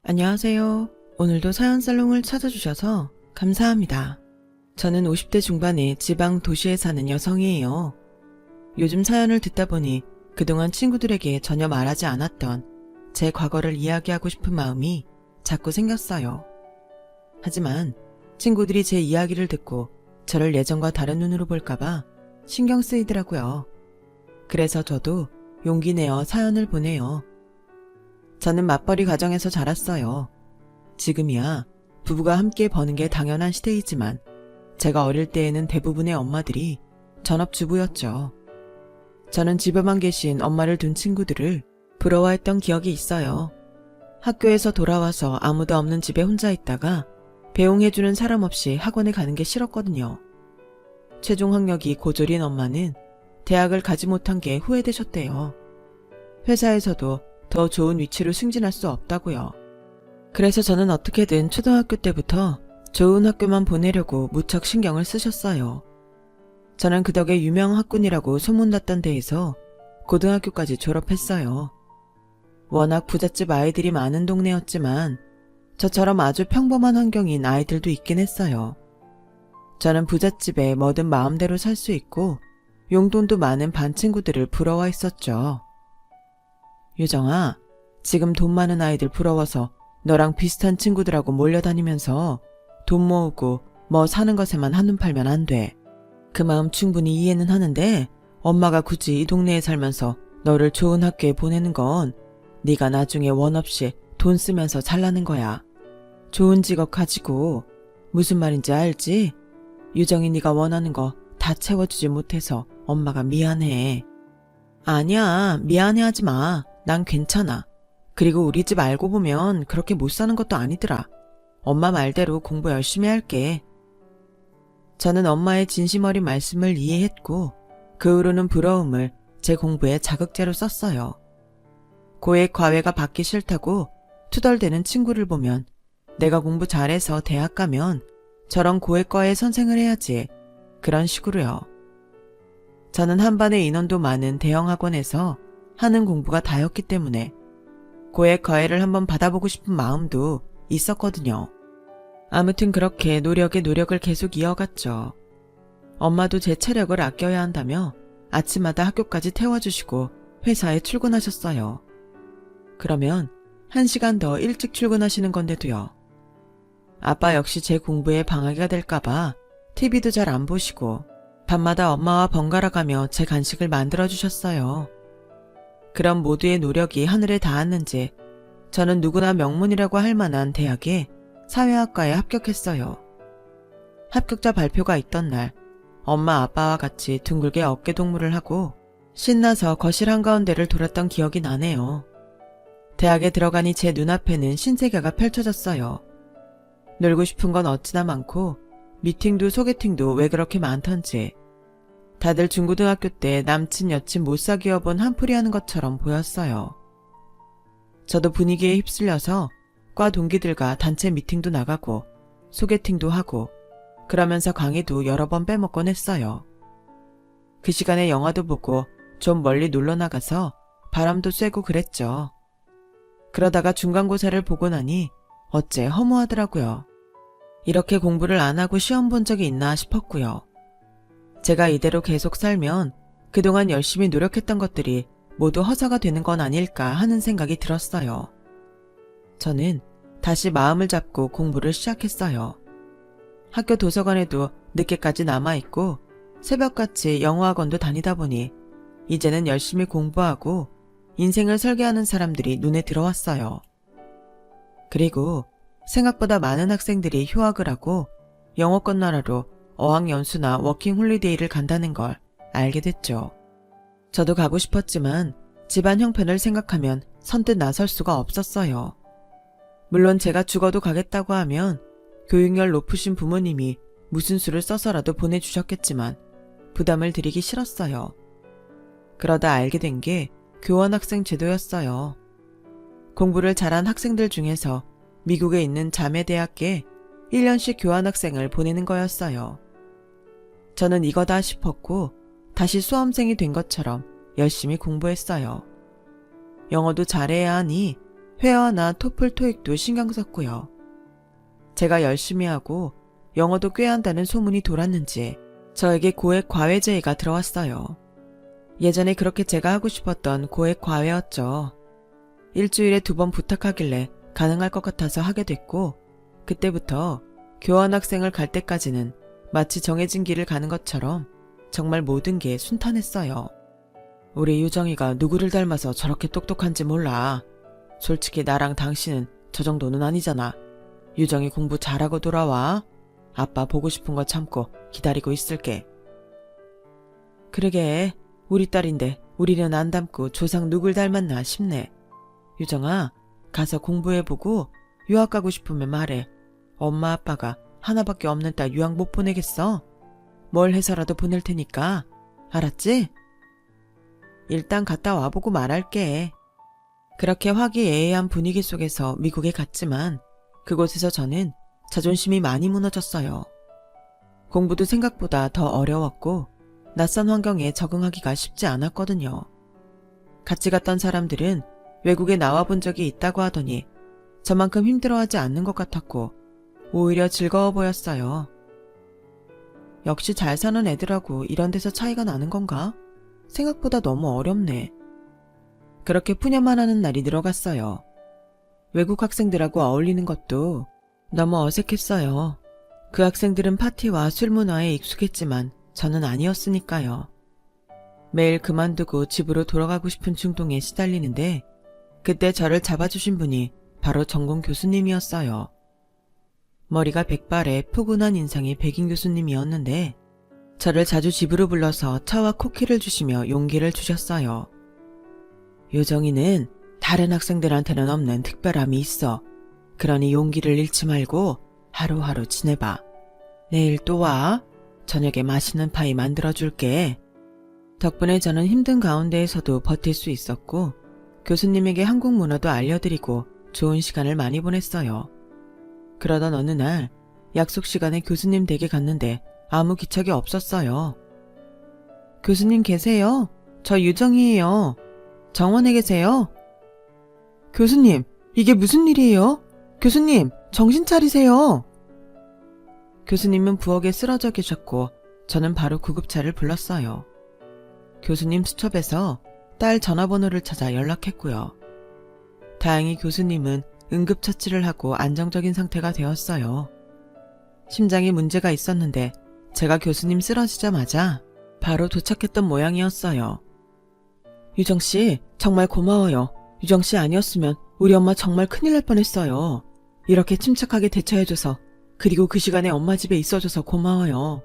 안녕하세요. 오늘도 사연살롱을 찾아주셔서 감사합니다. 저는 50대 중반의 지방 도시에 사는 여성이에요. 요즘 사연을 듣다 보니 그동안 친구들에게 전혀 말하지 않았던 제 과거를 이야기하고 싶은 마음이 자꾸 생겼어요. 하지만 친구들이 제 이야기를 듣고 저를 예전과 다른 눈으로 볼까봐 신경 쓰이더라고요. 그래서 저도 용기 내어 사연을 보내요. 저는 맞벌이 가정에서 자랐어요. 지금이야 부부가 함께 버는 게 당연한 시대이지만 제가 어릴 때에는 대부분의 엄마들이 전업주부였죠. 저는 집에만 계신 엄마를 둔 친구들을 부러워했던 기억이 있어요. 학교에서 돌아와서 아무도 없는 집에 혼자 있다가 배웅해주는 사람 없이 학원에 가는 게 싫었거든요. 최종 학력이 고졸인 엄마는 대학을 가지 못한 게 후회되셨대요. 회사에서도 더 좋은 위치로 승진할 수 없다고요. 그래서 저는 어떻게든 초등학교 때부터 좋은 학교만 보내려고 무척 신경을 쓰셨어요. 저는 그 덕에 유명 학군이라고 소문났던 데에서 고등학교까지 졸업했어요. 워낙 부잣집 아이들이 많은 동네였지만 저처럼 아주 평범한 환경인 아이들도 있긴 했어요. 저는 부잣집에 뭐든 마음대로 살 수 있고 용돈도 많은 반 친구들을 부러워했었죠. 유정아, 지금 돈 많은 아이들 부러워서 너랑 비슷한 친구들하고 몰려다니면서 돈 모으고 뭐 사는 것에만 한눈 팔면 안 돼. 그 마음 충분히 이해는 하는데 엄마가 굳이 이 동네에 살면서 너를 좋은 학교에 보내는 건 네가 나중에 원 없이 돈 쓰면서 잘나는 거야. 좋은 직업 가지고 무슨 말인지 알지? 유정이 네가 원하는 거 다 채워주지 못해서 엄마가 미안해. 아니야, 미안해하지 마. 난 괜찮아. 그리고 우리 집 알고 보면 그렇게 못 사는 것도 아니더라. 엄마 말대로 공부 열심히 할게. 저는 엄마의 진심 어린 말씀을 이해했고 그 후로는 부러움을 제 공부에 자극제로 썼어요. 고액 과외가 받기 싫다고 투덜대는 친구를 보면 내가 공부 잘해서 대학 가면 저런 고액과외 선생을 해야지. 그런 식으로요. 저는 한반의 인원도 많은 대형 학원에서 하는 공부가 다였기 때문에 고액 과외를 한번 받아보고 싶은 마음도 있었거든요. 아무튼 그렇게 노력에 노력을 계속 이어갔죠. 엄마도 제 체력을 아껴야 한다며 아침마다 학교까지 태워주시고 회사에 출근하셨어요. 그러면 1시간 더 일찍 출근하시는 건데도요. 아빠 역시 제 공부에 방해가 될까봐 TV도 잘 안 보시고 밤마다 엄마와 번갈아 가며 제 간식을 만들어주셨어요. 그런 모두의 노력이 하늘에 닿았는지 저는 누구나 명문이라고 할 만한 대학에 사회학과에 합격했어요. 합격자 발표가 있던 날 엄마 아빠와 같이 둥글게 어깨동무를 하고 신나서 거실 한가운데를 돌았던 기억이 나네요. 대학에 들어가니 제 눈앞에는 신세계가 펼쳐졌어요. 놀고 싶은 건 어찌나 많고 미팅도 소개팅도 왜 그렇게 많던지 다들 중고등학교 때 남친 여친 못 사귀어 본 한풀이 하는 것처럼 보였어요. 저도 분위기에 휩쓸려서 과 동기들과 단체 미팅도 나가고 소개팅도 하고 그러면서 강의도 여러 번 빼먹곤 했어요. 그 시간에 영화도 보고 좀 멀리 놀러 나가서 바람도 쐬고 그랬죠. 그러다가 중간고사를 보고 나니 어째 허무하더라고요. 이렇게 공부를 안 하고 시험 본 적이 있나 싶었고요. 제가 이대로 계속 살면 그동안 열심히 노력했던 것들이 모두 허사가 되는 건 아닐까 하는 생각이 들었어요. 저는 다시 마음을 잡고 공부를 시작했어요. 학교 도서관에도 늦게까지 남아있고 새벽같이 영어학원도 다니다 보니 이제는 열심히 공부하고 인생을 설계하는 사람들이 눈에 들어왔어요. 그리고 생각보다 많은 학생들이 휴학을 하고 영어권 나라로 어학연수나 워킹홀리데이를 간다는 걸 알게 됐죠. 저도 가고 싶었지만 집안 형편을 생각하면 선뜻 나설 수가 없었어요. 물론 제가 죽어도 가겠다고 하면 교육열 높으신 부모님이 무슨 수를 써서라도 보내주셨겠지만 부담을 드리기 싫었어요. 그러다 알게 된 게 교환학생 제도였어요. 공부를 잘한 학생들 중에서 미국에 있는 자매대학에 1년씩 교환학생을 보내는 거였어요. 저는 이거다 싶었고 다시 수험생이 된 것처럼 열심히 공부했어요. 영어도 잘해야 하니 회화나 토플 토익도 신경 썼고요. 제가 열심히 하고 영어도 꽤 한다는 소문이 돌았는지 저에게 고액 과외 제의가 들어왔어요. 예전에 그렇게 제가 하고 싶었던 고액 과외였죠. 일주일에 2번 부탁하길래 가능할 것 같아서 하게 됐고, 그때부터 교환학생을 갈 때까지는 마치 정해진 길을 가는 것처럼 정말 모든 게 순탄했어요. 우리 유정이가 누구를 닮아서 저렇게 똑똑한지 몰라. 솔직히 나랑 당신은 저 정도는 아니잖아. 유정이 공부 잘하고 돌아와. 아빠 보고 싶은 거 참고 기다리고 있을게. 그러게, 우리 딸인데 우리는 안 닮고 조상 누굴 닮았나 싶네. 유정아, 가서 공부해보고 유학 가고 싶으면 말해. 엄마 아빠가 하나밖에 없는 딸 유학 못 보내겠어? 뭘 해서라도 보낼 테니까. 알았지? 일단 갔다 와보고 말할게. 그렇게 화기애애한 분위기 속에서 미국에 갔지만 그곳에서 저는 자존심이 많이 무너졌어요. 공부도 생각보다 더 어려웠고 낯선 환경에 적응하기가 쉽지 않았거든요. 같이 갔던 사람들은 외국에 나와본 적이 있다고 하더니 저만큼 힘들어하지 않는 것 같았고 오히려 즐거워 보였어요. 역시 잘 사는 애들하고 이런 데서 차이가 나는 건가? 생각보다 너무 어렵네. 그렇게 푸념만 하는 날이 늘어갔어요. 외국 학생들하고 어울리는 것도 너무 어색했어요. 그 학생들은 파티와 술 문화에 익숙했지만 저는 아니었으니까요. 매일 그만두고 집으로 돌아가고 싶은 충동에 시달리는데 그때 저를 잡아주신 분이 바로 전공 교수님이었어요. 머리가 백발에 푸근한 인상의 백인 교수님이었는데 저를 자주 집으로 불러서 차와 쿠키를 주시며 용기를 주셨어요. 요정이는 다른 학생들한테는 없는 특별함이 있어. 그러니 용기를 잃지 말고 하루하루 지내봐. 내일 또 와. 저녁에 맛있는 파이 만들어줄게. 덕분에 저는 힘든 가운데에서도 버틸 수 있었고 교수님에게 한국 문화도 알려드리고 좋은 시간을 많이 보냈어요. 그러던 어느 날 약속 시간에 교수님 댁에 갔는데 아무 기척이 없었어요. 교수님 계세요? 저 유정이에요. 정원에 계세요? 교수님, 이게 무슨 일이에요? 교수님, 정신 차리세요. 교수님은 부엌에 쓰러져 계셨고 저는 바로 구급차를 불렀어요. 교수님 수첩에서 딸 전화번호를 찾아 연락했고요. 다행히 교수님은 응급처치를 하고 안정적인 상태가 되었어요. 심장에 문제가 있었는데 제가 교수님 쓰러지자마자 바로 도착했던 모양이었어요. 유정씨, 정말 고마워요. 유정씨 아니었으면 우리 엄마 정말 큰일 날 뻔했어요. 이렇게 침착하게 대처해줘서, 그리고 그 시간에 엄마 집에 있어줘서 고마워요.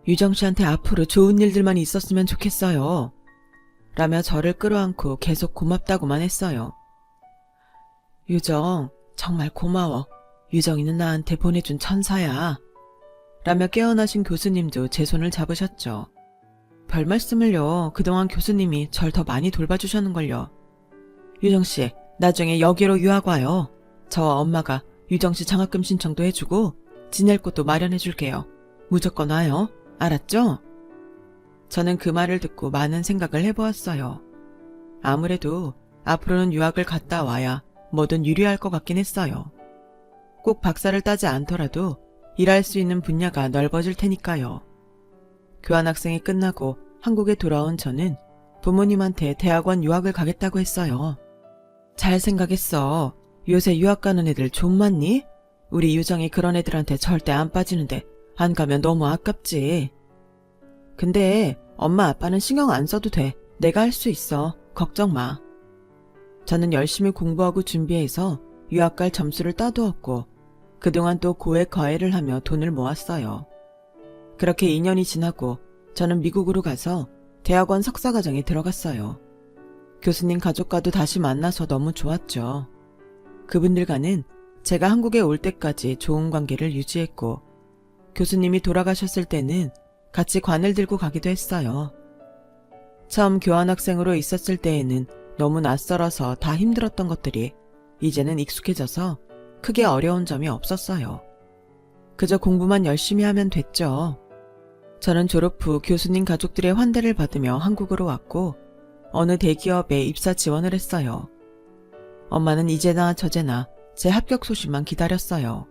유정씨한테 앞으로 좋은 일들만 있었으면 좋겠어요. 라며 저를 끌어안고 계속 고맙다고만 했어요. 유정, 정말 고마워. 유정이는 나한테 보내준 천사야. 라며 깨어나신 교수님도 제 손을 잡으셨죠. 별 말씀을요. 그동안 교수님이 절 더 많이 돌봐주셨는걸요. 유정씨, 나중에 여기로 유학 와요. 저와 엄마가 유정씨 장학금 신청도 해주고 지낼 곳도 마련해줄게요. 무조건 와요. 알았죠? 저는 그 말을 듣고 많은 생각을 해보았어요. 아무래도 앞으로는 유학을 갔다 와야 뭐든 유리할 것 같긴 했어요. 꼭 박사를 따지 않더라도 일할 수 있는 분야가 넓어질 테니까요. 교환학생이 끝나고 한국에 돌아온 저는 부모님한테 대학원 유학을 가겠다고 했어요. 잘 생각했어. 요새 유학 가는 애들 좀 많니? 우리 유정이 그런 애들한테 절대 안 빠지는데 안 가면 너무 아깝지. 근데 엄마 아빠는 신경 안 써도 돼. 내가 할 수 있어. 걱정 마. 저는 열심히 공부하고 준비해서 유학 갈 점수를 따두었고 그동안 또 고액 과외를 하며 돈을 모았어요. 그렇게 2년이 지나고 저는 미국으로 가서 대학원 석사과정에 들어갔어요. 교수님 가족과도 다시 만나서 너무 좋았죠. 그분들과는 제가 한국에 올 때까지 좋은 관계를 유지했고 교수님이 돌아가셨을 때는 같이 관을 들고 가기도 했어요. 처음 교환학생으로 있었을 때에는 너무 낯설어서 다 힘들었던 것들이 이제는 익숙해져서 크게 어려운 점이 없었어요. 그저 공부만 열심히 하면 됐죠. 저는 졸업 후 교수님 가족들의 환대를 받으며 한국으로 왔고 어느 대기업에 입사 지원을 했어요. 엄마는 이제나 저제나 제 합격 소식만 기다렸어요.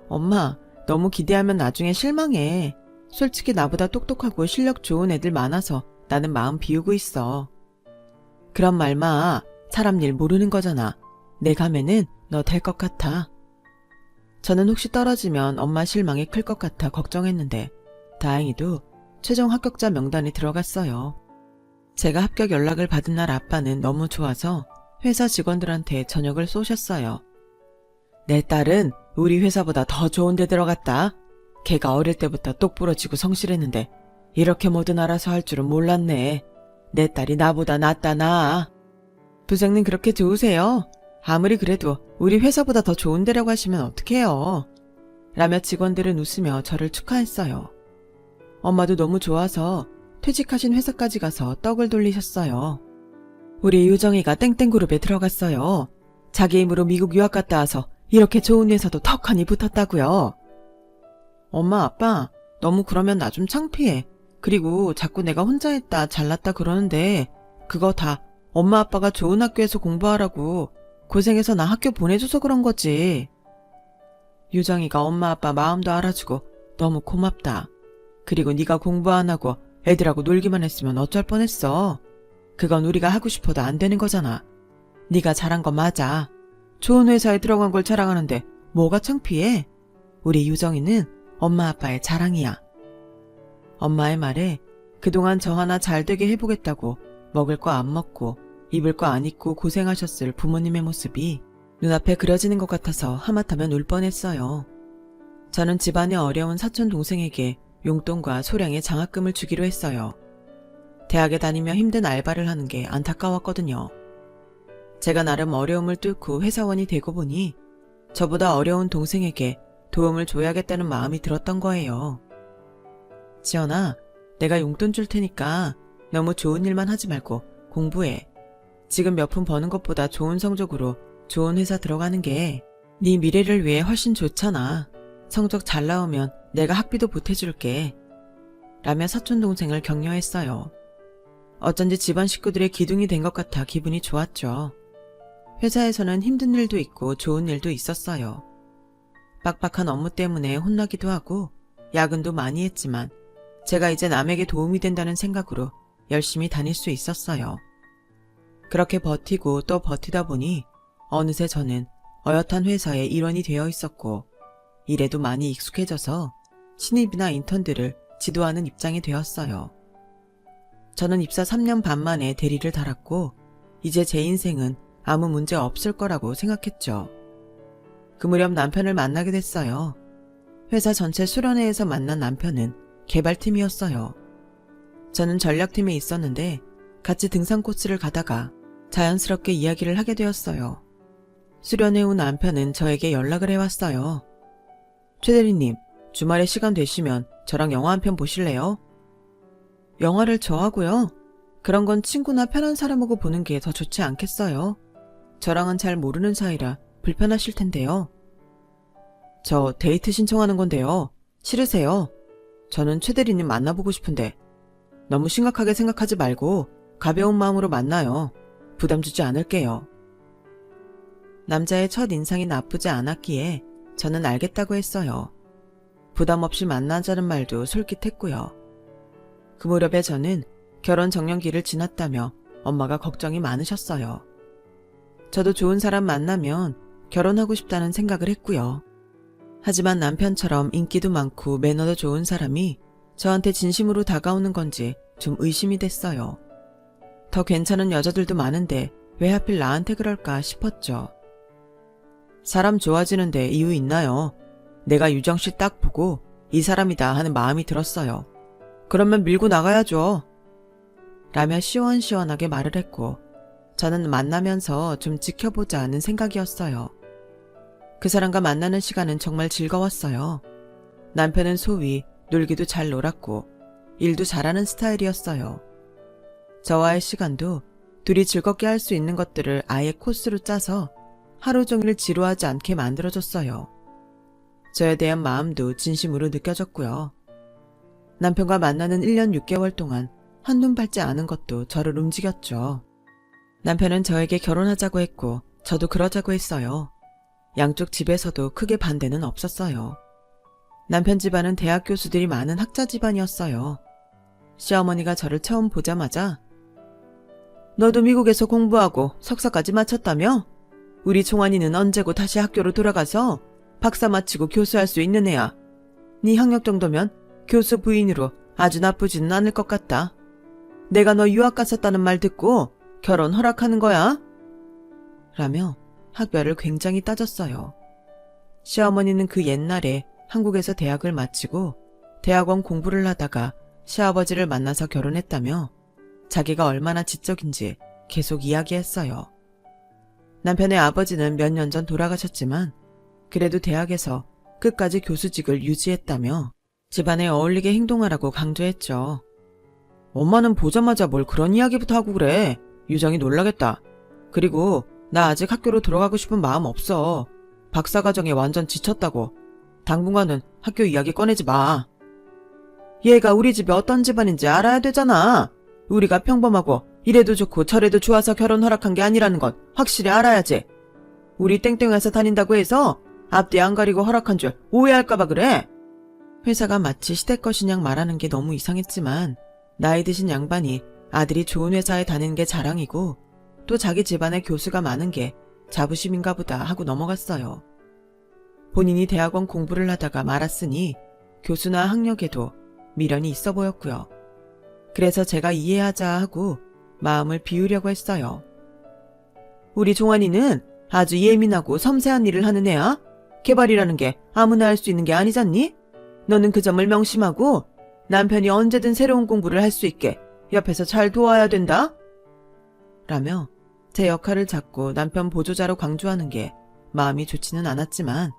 엄마, 너무 기대하면 나중에 실망해. 솔직히 나보다 똑똑하고 실력 좋은 애들 많아서 나는 마음 비우고 있어. 그런 말 마. 사람 일 모르는 거잖아. 내 감에는 너 될 것 같아. 저는 혹시 떨어지면 엄마 실망이 클 것 같아 걱정했는데 다행히도 최종 합격자 명단에 들어갔어요. 제가 합격 연락을 받은 날 아빠는 너무 좋아서 회사 직원들한테 저녁을 쏘셨어요. 내 딸은 우리 회사보다 더 좋은 데 들어갔다. 걔가 어릴 때부터 똑부러지고 성실했는데 이렇게 뭐든 알아서 할 줄은 몰랐네. 내 딸이 나보다 낫다 나. 부장님 그렇게 좋으세요? 아무리 그래도 우리 회사보다 더 좋은 데라고 하시면 어떡해요? 라며 직원들은 웃으며 저를 축하했어요. 엄마도 너무 좋아서 퇴직하신 회사까지 가서 떡을 돌리셨어요. 우리 유정이가 땡땡그룹에 들어갔어요. 자기 힘으로 미국 유학 갔다 와서 이렇게 좋은 회사도 턱하니 붙었다고요. 엄마 아빠 너무 그러면 나 좀 창피해. 그리고 자꾸 내가 혼자 했다 잘났다 그러는데 그거 다 엄마 아빠가 좋은 학교에서 공부하라고 고생해서 나 학교 보내줘서 그런 거지. 유정이가 엄마 아빠 마음도 알아주고 너무 고맙다. 그리고 네가 공부 안 하고 애들하고 놀기만 했으면 어쩔 뻔했어. 그건 우리가 하고 싶어도 안 되는 거잖아. 네가 잘한 거 맞아. 좋은 회사에 들어간 걸 자랑하는데 뭐가 창피해? 우리 유정이는 엄마 아빠의 자랑이야. 엄마의 말에 그동안 저 하나 잘되게 해보겠다고 먹을 거 안 먹고 입을 거 안 입고 고생하셨을 부모님의 모습이 눈앞에 그려지는 것 같아서 하마터면 울 뻔했어요. 저는 집안의 어려운 사촌 동생에게 용돈과 소량의 장학금을 주기로 했어요. 대학에 다니며 힘든 알바를 하는 게 안타까웠거든요. 제가 나름 어려움을 뚫고 회사원이 되고 보니 저보다 어려운 동생에게 도움을 줘야겠다는 마음이 들었던 거예요. 지연아, 내가 용돈 줄 테니까 너무 좋은 일만 하지 말고 공부해. 지금 몇 푼 버는 것보다 좋은 성적으로 좋은 회사 들어가는 게 네 미래를 위해 훨씬 좋잖아. 성적 잘 나오면 내가 학비도 보태줄게. 라며 사촌 동생을 격려했어요. 어쩐지 집안 식구들의 기둥이 된 것 같아 기분이 좋았죠. 회사에서는 힘든 일도 있고 좋은 일도 있었어요. 빡빡한 업무 때문에 혼나기도 하고 야근도 많이 했지만 제가 이제 남에게 도움이 된다는 생각으로 열심히 다닐 수 있었어요. 그렇게 버티고 또 버티다 보니 어느새 저는 어엿한 회사의 일원이 되어 있었고 일에도 많이 익숙해져서 신입이나 인턴들을 지도하는 입장이 되었어요. 저는 입사 3년 반 만에 대리를 달았고 이제 제 인생은 아무 문제 없을 거라고 생각했죠. 그 무렵 남편을 만나게 됐어요. 회사 전체 수련회에서 만난 남편은 개발팀이었어요. 저는 전략팀에 있었는데 같이 등산 코스를 가다가 자연스럽게 이야기를 하게 되었어요. 수련회 후 남편은 저에게 연락을 해왔어요. 최 대리님, 주말에 시간 되시면 저랑 영화 한 편 보실래요? 영화를 저하고요? 그런 건 친구나 편한 사람하고 보는 게 더 좋지 않겠어요? 저랑은 잘 모르는 사이라 불편하실 텐데요. 저 데이트 신청하는 건데요. 싫으세요? 저는 최 대리님 만나보고 싶은데 너무 심각하게 생각하지 말고 가벼운 마음으로 만나요. 부담 주지 않을게요. 남자의 첫 인상이 나쁘지 않았기에 저는 알겠다고 했어요. 부담 없이 만나자는 말도 솔깃했고요. 그 무렵에 저는 결혼 정년기를 지났다며 엄마가 걱정이 많으셨어요. 저도 좋은 사람 만나면 결혼하고 싶다는 생각을 했고요. 하지만 남편처럼 인기도 많고 매너도 좋은 사람이 저한테 진심으로 다가오는 건지 좀 의심이 됐어요. 더 괜찮은 여자들도 많은데 왜 하필 나한테 그럴까 싶었죠. 사람 좋아지는데 이유 있나요? 내가 유정씨 딱 보고 이 사람이다 하는 마음이 들었어요. 그러면 밀고 나가야죠. 라며 시원시원하게 말을 했고 저는 만나면서 좀 지켜보자 하는 생각이었어요. 그 사람과 만나는 시간은 정말 즐거웠어요. 남편은 소위 놀기도 잘 놀았고 일도 잘하는 스타일이었어요. 저와의 시간도 둘이 즐겁게 할 수 있는 것들을 아예 코스로 짜서 하루 종일 지루하지 않게 만들어줬어요. 저에 대한 마음도 진심으로 느껴졌고요. 남편과 만나는 1년 6개월 동안 한눈 팔지 않은 것도 저를 움직였죠. 남편은 저에게 결혼하자고 했고 저도 그러자고 했어요. 양쪽 집에서도 크게 반대는 없었어요. 남편 집안은 대학 교수들이 많은 학자 집안이었어요. 시어머니가 저를 처음 보자마자 너도 미국에서 공부하고 석사까지 마쳤다며? 우리 종환이는 언제고 다시 학교로 돌아가서 박사 마치고 교수할 수 있는 애야. 네 학력 정도면 교수 부인으로 아주 나쁘지는 않을 것 같다. 내가 너 유학 갔었다는 말 듣고 결혼 허락하는 거야? 라며 학별을 굉장히 따졌어요. 시어머니는 그 옛날에 한국에서 대학을 마치고 대학원 공부를 하다가 시아버지를 만나서 결혼했다며 자기가 얼마나 지적인지 계속 이야기했어요. 남편의 아버지는 몇 년 전 돌아가셨지만 그래도 대학에서 끝까지 교수직을 유지했다며 집안에 어울리게 행동하라고 강조했죠. 엄마는 보자마자 뭘 그런 이야기부터 하고 그래. 유정이 놀라겠다. 그리고 나 아직 학교로 돌아가고 싶은 마음 없어. 박사과정에 완전 지쳤다고. 당분간은 학교 이야기 꺼내지 마. 얘가 우리 집이 어떤 집안인지 알아야 되잖아. 우리가 평범하고 이래도 좋고 저래도 좋아서 결혼 허락한 게 아니라는 건 확실히 알아야지. 우리 땡땡 회사 다닌다고 해서 앞뒤 안 가리고 허락한 줄 오해할까봐 그래. 회사가 마치 시댁 것이냥 말하는 게 너무 이상했지만 나이 드신 양반이 아들이 좋은 회사에 다니는 게 자랑이고 또 자기 집안에 교수가 많은 게 자부심인가 보다 하고 넘어갔어요. 본인이 대학원 공부를 하다가 말았으니 교수나 학력에도 미련이 있어 보였고요. 그래서 제가 이해하자 하고 마음을 비우려고 했어요. 우리 종환이는 아주 예민하고 섬세한 일을 하는 애야. 개발이라는 게 아무나 할 수 있는 게 아니잖니? 너는 그 점을 명심하고 남편이 언제든 새로운 공부를 할 수 있게 옆에서 잘 도와야 된다. 라며 제 역할을 잡고 남편 보조자로 강조하는 게 마음이 좋지는 않았지만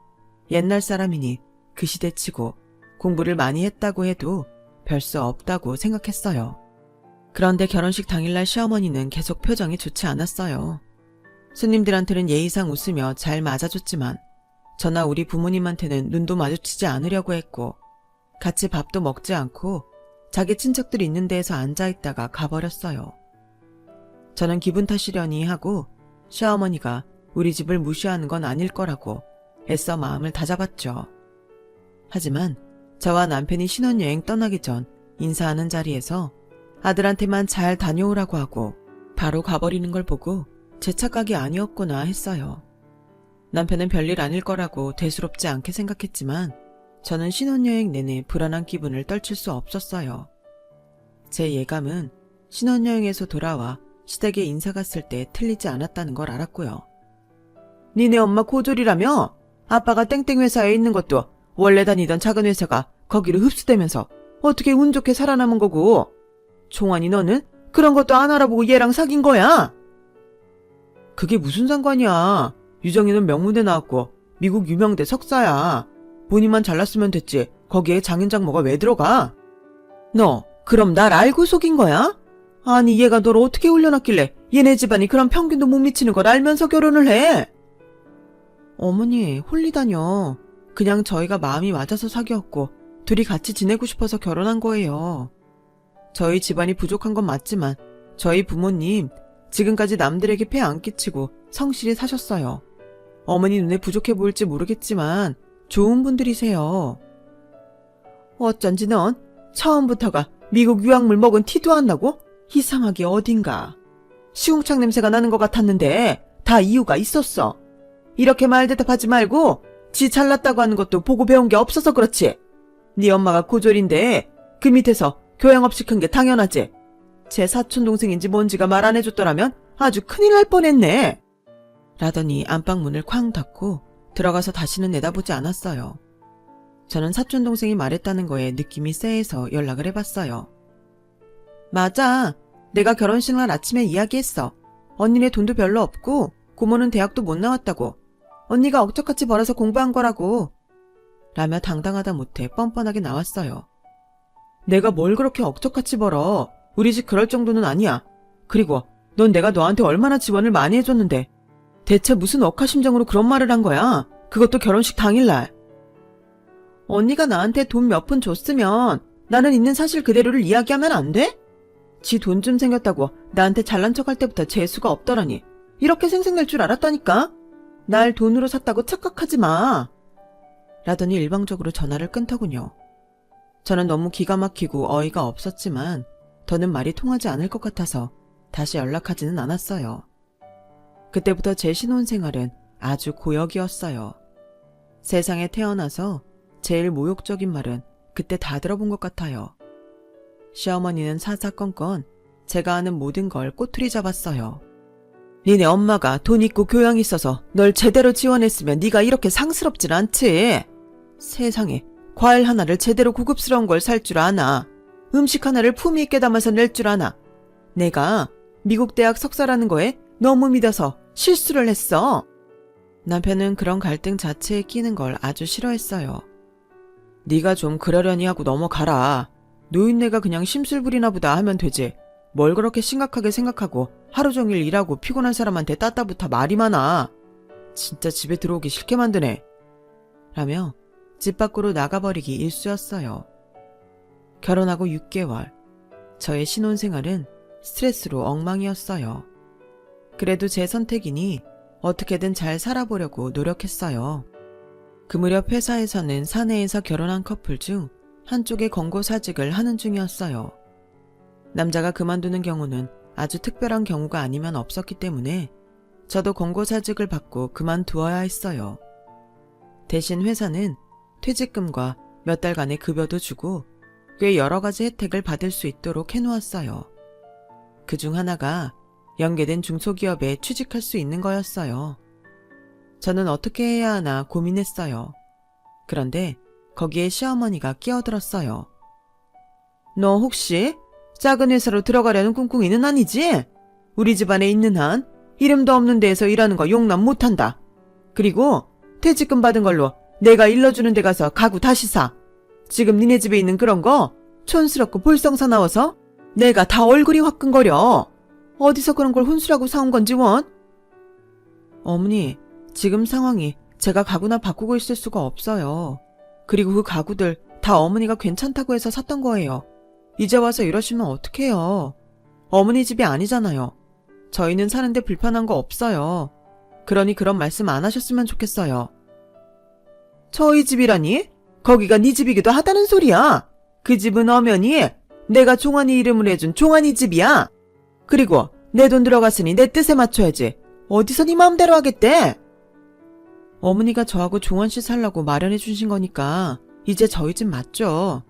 옛날 사람이니 그 시대치고 공부를 많이 했다고 해도 별 수 없다고 생각했어요. 그런데 결혼식 당일날 시어머니는 계속 표정이 좋지 않았어요. 손님들한테는 예의상 웃으며 잘 맞아줬지만 저나 우리 부모님한테는 눈도 마주치지 않으려고 했고 같이 밥도 먹지 않고 자기 친척들이 있는 데에서 앉아있다가 가버렸어요. 저는 기분 탓이려니 하고 시어머니가 우리 집을 무시하는 건 아닐 거라고 애써 마음을 다잡았죠. 하지만 저와 남편이 신혼여행 떠나기 전 인사하는 자리에서 아들한테만 잘 다녀오라고 하고 바로 가버리는 걸 보고 제 착각이 아니었구나 했어요. 남편은 별일 아닐 거라고 대수롭지 않게 생각했지만 저는 신혼여행 내내 불안한 기분을 떨칠 수 없었어요. 제 예감은 신혼여행에서 돌아와 시댁에 인사 갔을 때 틀리지 않았다는 걸 알았고요. 니네 엄마 고졸이라며? 아빠가 땡땡 회사에 있는 것도 원래 다니던 작은 회사가 거기로 흡수되면서 어떻게 운 좋게 살아남은 거고 종환이 너는 그런 것도 안 알아보고 얘랑 사귄 거야? 그게 무슨 상관이야. 유정이는 명문대 나왔고 미국 유명대 석사야. 본인만 잘났으면 됐지 거기에 장인장모가 왜 들어가? 너 그럼 날 알고 속인 거야? 아니 얘가 널 어떻게 올려놨길래 얘네 집안이 그런 평균도 못 미치는 걸 알면서 결혼을 해? 어머니 홀리다뇨. 그냥 저희가 마음이 맞아서 사귀었고 둘이 같이 지내고 싶어서 결혼한 거예요. 저희 집안이 부족한 건 맞지만 저희 부모님 지금까지 남들에게 폐 안 끼치고 성실히 사셨어요. 어머니 눈에 부족해 보일지 모르겠지만 좋은 분들이세요. 어쩐지 넌 처음부터가 미국 유학물 먹은 티도 안 나고 이상하게 어딘가 시궁창 냄새가 나는 것 같았는데 다 이유가 있었어. 이렇게 말 대답하지 말고 지 잘났다고 하는 것도 보고 배운 게 없어서 그렇지. 네 엄마가 고졸인데 그 밑에서 교양 없이 큰 게 당연하지. 제 사촌 동생인지 뭔지가 말 안 해줬더라면 아주 큰일 날 뻔했네. 라더니 안방 문을 쾅 닫고 들어가서 다시는 내다보지 않았어요. 저는 사촌 동생이 말했다는 거에 느낌이 쎄해서 연락을 해봤어요. 맞아. 내가 결혼식 날 아침에 이야기했어. 언니네 돈도 별로 없고 고모는 대학도 못 나왔다고. 언니가 억척같이 벌어서 공부한 거라고. 라며 당당하다 못해 뻔뻔하게 나왔어요. 내가 뭘 그렇게 억척같이 벌어. 우리 집 그럴 정도는 아니야. 그리고 넌 내가 너한테 얼마나 지원을 많이 해줬는데 대체 무슨 억하심정으로 그런 말을 한 거야? 그것도 결혼식 당일날. 언니가 나한테 돈 몇 푼 줬으면 나는 있는 사실 그대로를 이야기하면 안 돼? 지 돈 좀 생겼다고 나한테 잘난 척할 때부터 재수가 없더라니. 이렇게 생색낼 줄 알았다니까? 날 돈으로 샀다고 착각하지 마. 라더니 일방적으로 전화를 끊더군요. 저는 너무 기가 막히고 어이가 없었지만 더는 말이 통하지 않을 것 같아서 다시 연락하지는 않았어요. 그때부터 제 신혼생활은 아주 고역이었어요. 세상에 태어나서 제일 모욕적인 말은 그때 다 들어본 것 같아요. 시어머니는 사사건건 제가 아는 모든 걸 꼬투리 잡았어요. 니네 엄마가 돈 있고 교양 있어서 널 제대로 지원했으면 네가 이렇게 상스럽진 않지. 세상에 과일 하나를 제대로 고급스러운 걸 살 줄 아나. 음식 하나를 품위 있게 담아서 낼 줄 아나. 내가 미국 대학 석사라는 거에 너무 믿어서 실수를 했어. 남편은 그런 갈등 자체에 끼는 걸 아주 싫어했어요. 네가 좀 그러려니 하고 넘어가라. 노인네가 그냥 심술부리나 보다 하면 되지. 뭘 그렇게 심각하게 생각하고 하루 종일 일하고 피곤한 사람한테 따따붙어 말이 많아. 진짜 집에 들어오기 싫게 만드네. 라며 집 밖으로 나가버리기 일쑤였어요. 결혼하고 6개월. 저의 신혼생활은 스트레스로 엉망이었어요. 그래도 제 선택이니 어떻게든 잘 살아보려고 노력했어요. 그 무렵 회사에서는 사내에서 결혼한 커플 중 한쪽의 권고사직을 하는 중이었어요. 남자가 그만두는 경우는 아주 특별한 경우가 아니면 없었기 때문에 저도 권고사직을 받고 그만두어야 했어요. 대신 회사는 퇴직금과 몇 달간의 급여도 주고 꽤 여러 가지 혜택을 받을 수 있도록 해놓았어요. 그중 하나가 연계된 중소기업에 취직할 수 있는 거였어요. 저는 어떻게 해야 하나 고민했어요. 그런데 거기에 시어머니가 끼어들었어요. 너 혹시 작은 회사로 들어가려는 꿍꿍이는 아니지? 우리 집안에 있는 한 이름도 없는 데에서 일하는 거 용납 못한다. 그리고 퇴직금 받은 걸로 내가 일러주는 데 가서 가구 다시 사. 지금 니네 집에 있는 그런 거 촌스럽고 볼썽사나워서 내가 다 얼굴이 화끈거려. 어디서 그런 걸 혼수라고 사온 건지 원? 어머니, 지금 상황이 제가 가구나 바꾸고 있을 수가 없어요. 그리고 그 가구들 다 어머니가 괜찮다고 해서 샀던 거예요. 이제 와서 이러시면 어떡해요. 어머니 집이 아니잖아요. 저희는 사는데 불편한 거 없어요. 그러니 그런 말씀 안 하셨으면 좋겠어요. 저희 집이라니? 거기가 네 집이기도 하다는 소리야. 그 집은 엄연히 내가 종환이 이름을 해준 종환이 집이야. 그리고 내 돈 들어갔으니 내 뜻에 맞춰야지. 어디서 네 마음대로 하겠대? 어머니가 저하고 종환 씨 살라고 마련해 주신 거니까 이제 저희 집 맞죠.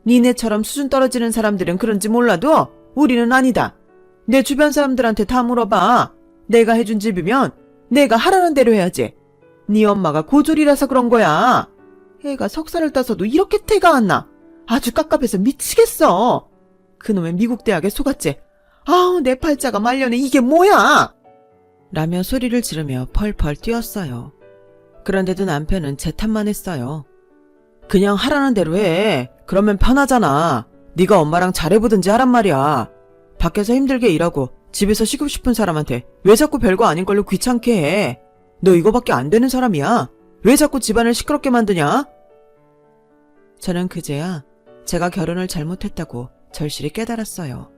니네처럼 수준 떨어지는 사람들은 그런지 몰라도 우리는 아니다. 내 주변 사람들한테 다 물어봐. 내가 해준 집이면 내가 하라는 대로 해야지. 네 엄마가 고졸이라서 그런 거야. 애가 석사를 따서도 이렇게 태가 안 나. 아주 깝깝해서 미치겠어. 그놈의 미국 대학에 속았지. 아우 내 팔자가 말년에 이게 뭐야. 라며 소리를 지르며 펄펄 뛰었어요. 그런데도 남편은 제 탓만 했어요. 그냥 하라는 대로 해. 그러면 편하잖아. 네가 엄마랑 잘해보든지 하란 말이야. 밖에서 힘들게 일하고 집에서 쉬고 싶은 사람한테 왜 자꾸 별거 아닌 걸로 귀찮게 해. 너 이거밖에 안 되는 사람이야. 왜 자꾸 집안을 시끄럽게 만드냐? 저는 그제야 제가 결혼을 잘못했다고 절실히 깨달았어요.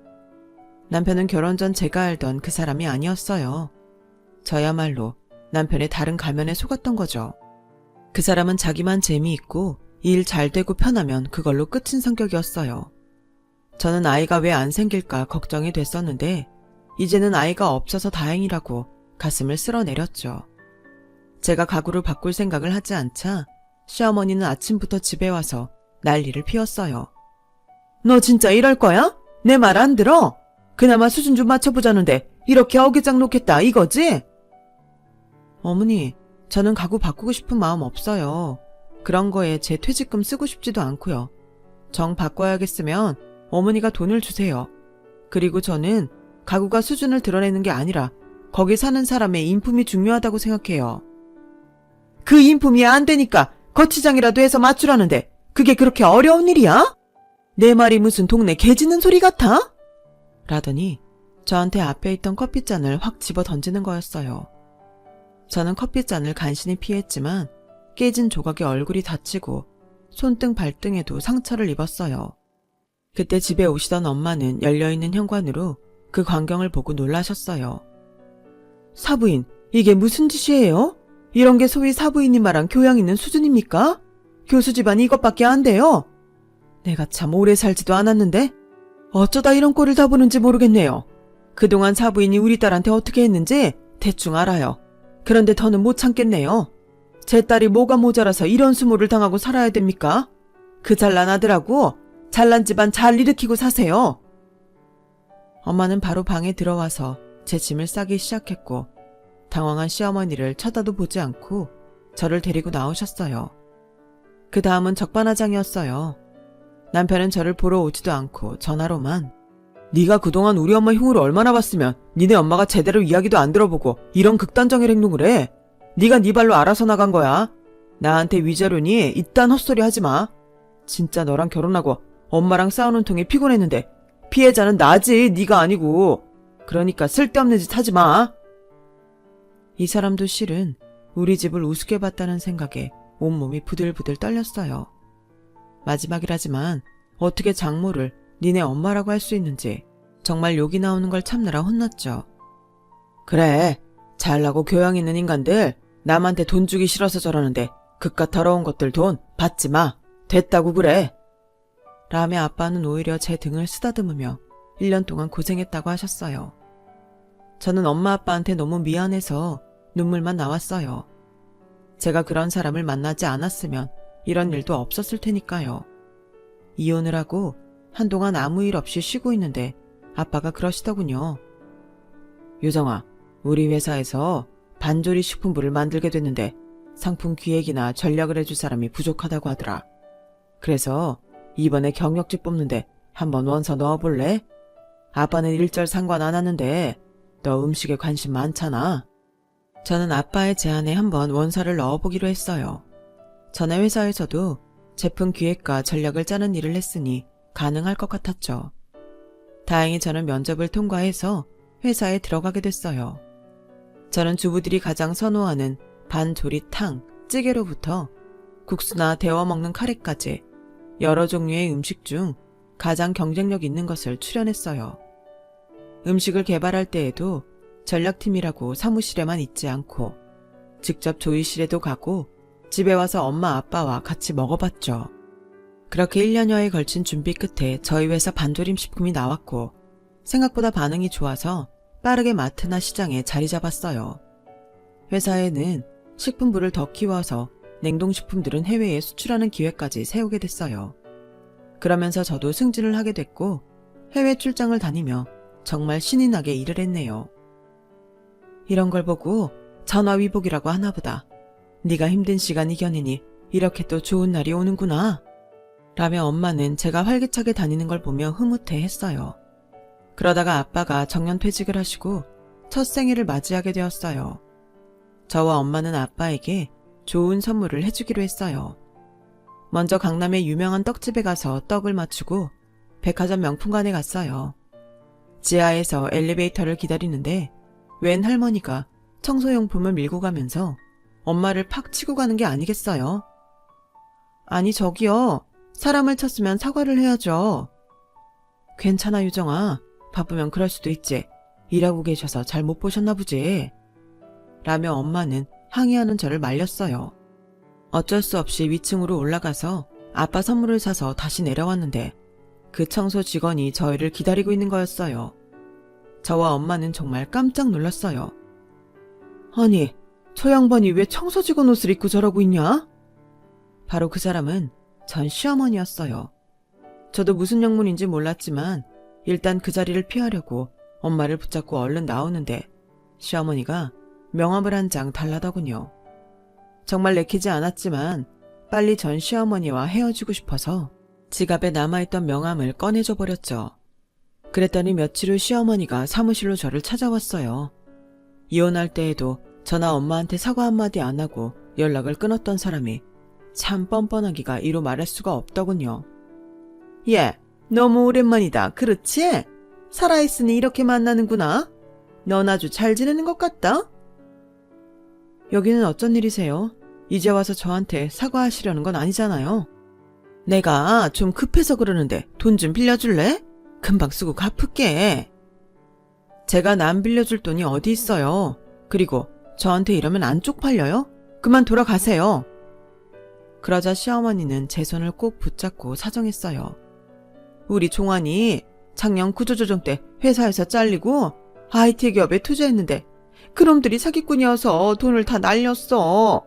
남편은 결혼 전 제가 알던 그 사람이 아니었어요. 저야말로 남편의 다른 가면에 속았던 거죠. 그 사람은 자기만 재미있고 일 잘 되고 편하면 그걸로 끝인 성격이었어요. 저는 아이가 왜 안 생길까 걱정이 됐었는데 이제는 아이가 없어서 다행이라고 가슴을 쓸어내렸죠. 제가 가구를 바꿀 생각을 하지 않자 시어머니는 아침부터 집에 와서 난리를 피웠어요. 너 진짜 이럴 거야? 내 말 안 들어? 그나마 수준 좀 맞춰보자는데 이렇게 어기장 놓겠다 이거지? 어머니, 저는 가구 바꾸고 싶은 마음 없어요. 그런 거에 제 퇴직금 쓰고 싶지도 않고요. 정 바꿔야겠으면 어머니가 돈을 주세요. 그리고 저는 가구가 수준을 드러내는 게 아니라 거기 사는 사람의 인품이 중요하다고 생각해요. 그 인품이 안 되니까 거치장이라도 해서 맞추라는데 그게 그렇게 어려운 일이야? 내 말이 무슨 동네 개 짖는 소리 같아? 라더니 저한테 앞에 있던 커피잔을 확 집어 던지는 거였어요. 저는 커피잔을 간신히 피했지만 깨진 조각에 얼굴이 다치고 손등 발등에도 상처를 입었어요. 그때 집에 오시던 엄마는 열려있는 현관으로 그 광경을 보고 놀라셨어요. 사부인, 이게 무슨 짓이에요? 이런 게 소위 사부인이 말한 교양 있는 수준입니까? 교수 집안이 이것밖에 안 돼요. 내가 참 오래 살지도 않았는데 어쩌다 이런 꼴을 다 보는지 모르겠네요. 그동안 사부인이 우리 딸한테 어떻게 했는지 대충 알아요. 그런데 더는 못 참겠네요. 제 딸이 뭐가 모자라서 이런 수모를 당하고 살아야 됩니까? 그 잘난 아들하고 잘난 집안 잘 일으키고 사세요. 엄마는 바로 방에 들어와서 제 짐을 싸기 시작했고 당황한 시어머니를 쳐다도 보지 않고 저를 데리고 나오셨어요. 그 다음은 적반하장이었어요. 남편은 저를 보러 오지도 않고 전화로만 네가 그동안 우리 엄마 흉을 얼마나 봤으면 니네 엄마가 제대로 이야기도 안 들어보고 이런 극단적인 행동을 해. 네가 네 발로 알아서 나간 거야. 나한테 위자료니 이딴 헛소리 하지 마. 진짜 너랑 결혼하고 엄마랑 싸우는 통에 피곤했는데 피해자는 나지 네가 아니고. 그러니까 쓸데없는 짓 하지 마. 이 사람도 실은 우리 집을 우습게 봤다는 생각에 온몸이 부들부들 떨렸어요. 마지막이라지만 어떻게 장모를 니네 엄마라고 할 수 있는지 정말 욕이 나오는 걸 참느라 혼났죠. 그래, 잘나고 교양 있는 인간들 남한테 돈 주기 싫어서 저러는데 그깟 더러운 것들 돈 받지 마. 됐다고 그래. 라며 아빠는 오히려 제 등을 쓰다듬으며 1년 동안 고생했다고 하셨어요. 저는 엄마 아빠한테 너무 미안해서 눈물만 나왔어요. 제가 그런 사람을 만나지 않았으면 이런 일도 없었을 테니까요. 이혼을 하고 한동안 아무 일 없이 쉬고 있는데 아빠가 그러시더군요. 유정아, 우리 회사에서 반조리 식품부를 만들게 됐는데 상품 기획이나 전략을 해줄 사람이 부족하다고 하더라. 그래서 이번에 경력직 뽑는데 한번 원서 넣어볼래? 아빠는 일절 상관 안 하는데 너 음식에 관심 많잖아. 저는 아빠의 제안에 한번 원서를 넣어보기로 했어요. 전에 회사에서도 제품 기획과 전략을 짜는 일을 했으니 가능할 것 같았죠. 다행히 저는 면접을 통과해서 회사에 들어가게 됐어요. 저는 주부들이 가장 선호하는 반조리탕, 찌개로부터 국수나 데워 먹는 카레까지 여러 종류의 음식 중 가장 경쟁력 있는 것을 추려냈어요. 음식을 개발할 때에도 전략팀이라고 사무실에만 있지 않고 직접 조리실에도 가고 집에 와서 엄마 아빠와 같이 먹어봤죠. 그렇게 1년여에 걸친 준비 끝에 저희 회사 반조림 식품이 나왔고 생각보다 반응이 좋아서 빠르게 마트나 시장에 자리 잡았어요. 회사에는 식품부를 더 키워서 냉동식품들은 해외에 수출하는 기회까지 세우게 됐어요. 그러면서 저도 승진을 하게 됐고 해외 출장을 다니며 정말 신이 나게 일을 했네요. 이런 걸 보고 전화위복이라고 하나보다. 네가 힘든 시간 이겨내니 이렇게 또 좋은 날이 오는구나. 라며 엄마는 제가 활기차게 다니는 걸 보며 흐뭇해 했어요. 그러다가 아빠가 정년퇴직을 하시고 첫 생일을 맞이하게 되었어요. 저와 엄마는 아빠에게 좋은 선물을 해주기로 했어요. 먼저 강남의 유명한 떡집에 가서 떡을 맞추고 백화점 명품관에 갔어요. 지하에서 엘리베이터를 기다리는데 웬 할머니가 청소용품을 밀고 가면서 엄마를 팍 치고 가는 게 아니겠어요? 아니 저기요. 사람을 쳤으면 사과를 해야죠. 괜찮아 유정아. 바쁘면 그럴 수도 있지. 일하고 계셔서 잘 못 보셨나 보지. 라며 엄마는 항의하는 저를 말렸어요. 어쩔 수 없이 위층으로 올라가서 아빠 선물을 사서 다시 내려왔는데 그 청소 직원이 저희를 기다리고 있는 거였어요. 저와 엄마는 정말 깜짝 놀랐어요. 아니, 저 양반이 왜 청소 직원 옷을 입고 저러고 있냐? 바로 그 사람은 전 시어머니였어요. 저도 무슨 영문인지 몰랐지만 일단 그 자리를 피하려고 엄마를 붙잡고 얼른 나오는데 시어머니가 명함을 한 장 달라더군요. 정말 내키지 않았지만 빨리 전 시어머니와 헤어지고 싶어서 지갑에 남아있던 명함을 꺼내줘 버렸죠. 그랬더니 며칠 후 시어머니가 사무실로 저를 찾아왔어요. 이혼할 때에도 저나 엄마한테 사과 한마디 안 하고 연락을 끊었던 사람이 참 뻔뻔하기가 이루 말할 수가 없더군요. 예, 너무 오랜만이다. 그렇지? 살아있으니 이렇게 만나는구나. 넌 아주 잘 지내는 것 같다. 여기는 어쩐 일이세요? 이제 와서 저한테 사과하시려는 건 아니잖아요. 내가 좀 급해서 그러는데 돈 좀 빌려줄래? 금방 쓰고 갚을게. 제가 남 빌려줄 돈이 어디 있어요. 그리고 저한테 이러면 안 쪽팔려요? 그만 돌아가세요. 그러자 시어머니는 제 손을 꼭 붙잡고 사정했어요. 우리 종환이 작년 구조조정 때 회사에서 잘리고 IT 기업에 투자했는데 그놈들이 사기꾼이어서 돈을 다 날렸어.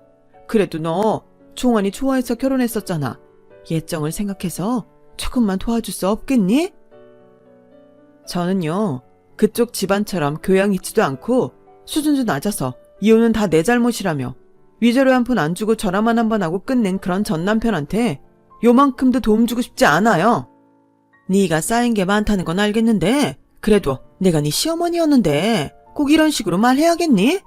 그래도 너 종환이 좋아해서 결혼했었잖아. 예정을 생각해서 조금만 도와줄 수 없겠니? 저는요, 그쪽 집안처럼 교양 있지도 않고 수준도 낮아서 이혼은 다 내 잘못이라며 위자료 한 푼 안 주고 전화만 한 번 하고 끝낸 그런 전 남편한테 요만큼도 도움 주고 싶지 않아요. 네가 쌓인 게 많다는 건 알겠는데 그래도 내가 네 시어머니였는데 꼭 이런 식으로 말해야겠니?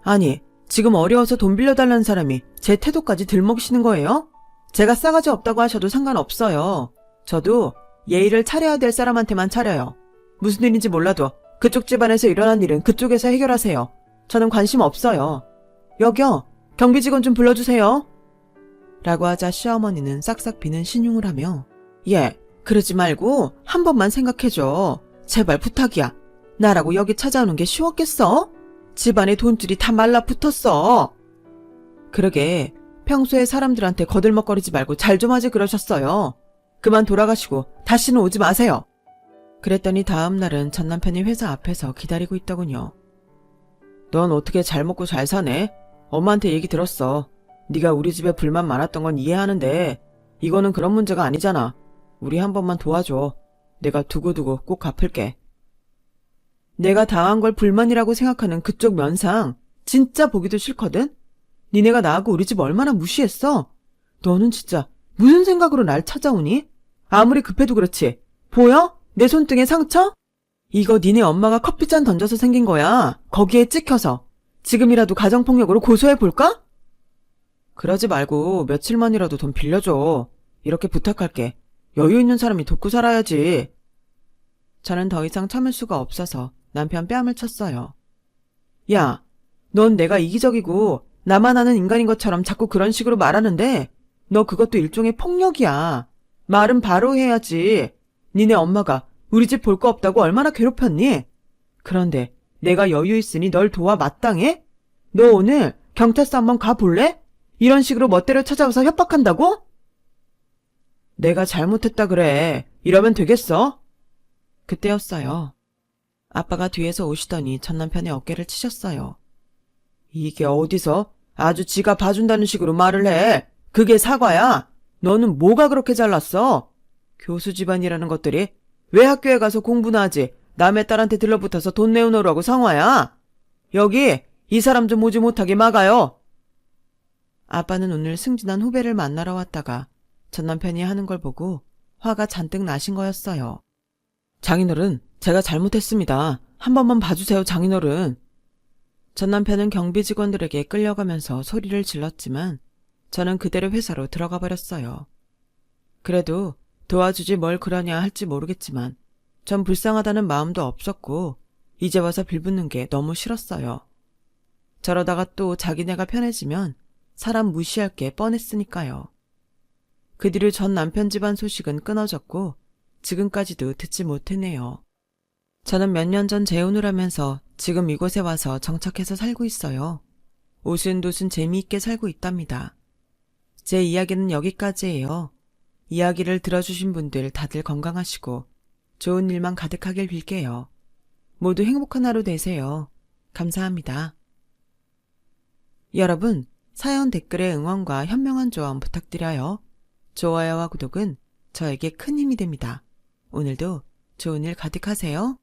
아니, 지금 어려워서 돈 빌려달라는 사람이 제 태도까지 들먹이시는 거예요? 제가 싸가지 없다고 하셔도 상관없어요. 저도 예의를 차려야 될 사람한테만 차려요. 무슨 일인지 몰라도 그쪽 집안에서 일어난 일은 그쪽에서 해결하세요. 저는 관심 없어요. 여기요, 경비 직원 좀 불러주세요. 라고 하자 시어머니는 싹싹 비는 신용을 하며 그러지 말고 한 번만 생각해줘. 제발 부탁이야. 나라고 여기 찾아오는 게 쉬웠겠어? 집안에 돈줄이 다 말라붙었어. 그러게 평소에 사람들한테 거들먹거리지 말고 잘 좀 하지 그러셨어요. 그만 돌아가시고 다시는 오지 마세요. 그랬더니 다음 날은 전 남편이 회사 앞에서 기다리고 있더군요. 넌 어떻게 잘 먹고 잘 사네? 엄마한테 얘기 들었어. 네가 우리 집에 불만 많았던 건 이해하는데 이거는 그런 문제가 아니잖아. 우리 한 번만 도와줘. 내가 두고두고 꼭 갚을게. 내가 당한 걸 불만이라고 생각하는 그쪽 면상 진짜 보기도 싫거든? 니네가 나하고 우리 집 얼마나 무시했어? 너는 진짜 무슨 생각으로 날 찾아오니? 아무리 급해도 그렇지. 보여? 내 손등에 상처? 이거 니네 엄마가 커피잔 던져서 생긴 거야. 거기에 찍혀서. 지금이라도 가정폭력으로 고소해볼까? 그러지 말고 며칠만이라도 돈 빌려줘. 이렇게 부탁할게. 여유 있는 사람이 돕고 살아야지. 저는 더 이상 참을 수가 없어서 남편 뺨을 쳤어요. 야, 넌 내가 이기적이고 나만 아는 인간인 것처럼 자꾸 그런 식으로 말하는데 너 그것도 일종의 폭력이야. 말은 바로 해야지. 니네 엄마가 우리 집 볼 거 없다고 얼마나 괴롭혔니? 그런데 내가 여유 있으니 널 도와 마땅해? 너 오늘 경찰서 한번 가볼래? 이런 식으로 멋대로 찾아와서 협박한다고? 내가 잘못했다 그래. 이러면 되겠어? 그때였어요. 아빠가 뒤에서 오시더니 전 남편의 어깨를 치셨어요. 이게 어디서 아주 지가 봐준다는 식으로 말을 해. 그게 사과야. 너는 뭐가 그렇게 잘났어? 교수 집안이라는 것들이 왜 학교에 가서 공부나 하지 남의 딸한테 들러붙어서 돈 내어놓으라고 성화야? 여기 이 사람 좀 오지 못하게 막아요. 아빠는 오늘 승진한 후배를 만나러 왔다가 전 남편이 하는 걸 보고 화가 잔뜩 나신 거였어요. 장인어른, 제가 잘못했습니다. 한 번만 봐주세요, 장인어른. 전 남편은 경비 직원들에게 끌려가면서 소리를 질렀지만 저는 그대로 회사로 들어가 버렸어요. 그래도 도와주지 뭘 그러냐 할지 모르겠지만 전 불쌍하다는 마음도 없었고 이제 와서 빌붙는 게 너무 싫었어요. 저러다가 또 자기네가 편해지면 사람 무시할 게 뻔했으니까요. 그 뒤로 전 남편 집안 소식은 끊어졌고 지금까지도 듣지 못했네요. 저는 몇 년 전 재혼을 하면서 지금 이곳에 와서 정착해서 살고 있어요. 오순도순 재미있게 살고 있답니다. 제 이야기는 여기까지예요. 이야기를 들어주신 분들 다들 건강하시고 좋은 일만 가득하길 빌게요. 모두 행복한 하루 되세요. 감사합니다. 여러분, 사연 댓글에 응원과 현명한 조언 부탁드려요. 좋아요와 구독은 저에게 큰 힘이 됩니다. 오늘도 좋은 일 가득하세요.